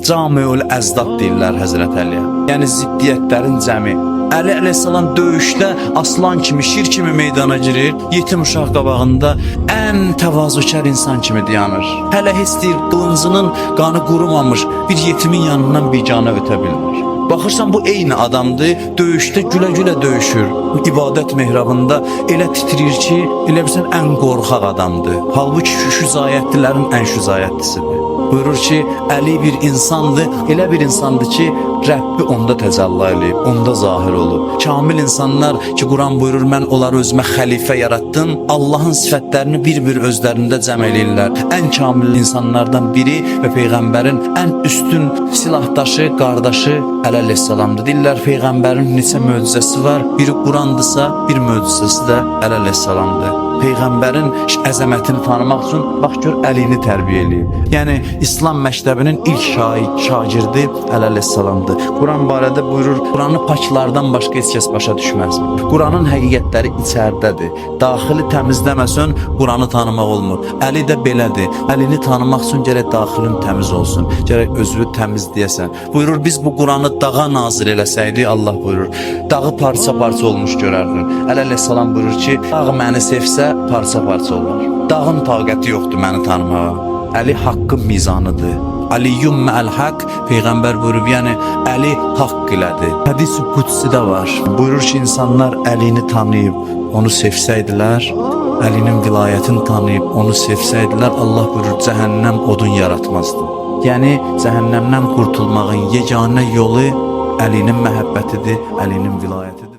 Camiül Əzdad deyirlər Həzrət Əliyə. Yəni ziddiyyətlərin cəmi. Əli əleyhissalam döyüşdə aslan kimi, şir kimi meydana girir. Yetim uşaq qabağında ən təvazökar insan kimi dayanır. Hələ heç deyir qılıncının qanı qurumamış bir yetimin yanından biganə ötə bilmir. Baxırsan bu eyni adamdır, döyüşdə gülə-gülə döyüşür. İbadət mehrabında elə titrir ki, elə bilsən ən qorxaq adamdır. Halbuki şüzayətlilərin ən şüzayətlisidir. Buyurur ki, Əli bir insandır, elə bir insandır ki, Rəbbi onda təcəlli eləyib, onda zahir olub. Kamil insanlar ki, Quran buyurur, mən onları özümə xəlifə yaratdım, Allahın sifətlərini bir-bir özlərində cəm eləyirlər. Ən kamil insanlardan biri və Peyğəmbərin ən üstün silahdaşı, qardaşı Əli əleyhissalamdır. Deyirlər, Peyğəmbərin neçə möcüzəsi var, biri Qurandırsa, bir möcüzəsi də Əli əleyhissalamdır. Peyğəmbərin əzəmətini tanımaq üçün bax gör Əlini tərbiyə eləyib. Yəni İslam məktəbinin ilk şagirdi Əli əleyhissalamdır. Quran barədə buyurur, Quranı paklardan başqa heç kəs başa düşməz. Quranın həqiqətləri içərdədir. Daxili təmizləməsən Quranı tanımaq olmur. Əli də belədir. Əlini tanımaq üçün gərək daxilin təmiz olsun. Gərək özünü təmizləyəsən. Buyurur, biz bu Quranı dağa nazil eləsəydik, Allah buyurur, dağı parça-parça olmuş görərdin. Əli əleyhissalam buyurur ki, dağ məni sevsə parça-parça olur. Dağın taqəti yoxdur məni tanımağa. Əli haqqın mizanıdır. Aliyyum mə'əl haqq, Peyğəmbər buyurub, yəni Əli haqq ilədir. Hədis-i Qudsidə var. Buyurur ki, insanlar Əlini tanıyıb, onu sevsəydilər, Əlinin vilayətini tanıyıb, onu sevsəydilər, Allah buyurur, cəhənnəm odun yaratmazdı. Yəni, cəhənnəmdən qurtulmağın yeganə yolu Əlinin məhəbbətidir, Əlinin vilayətidir.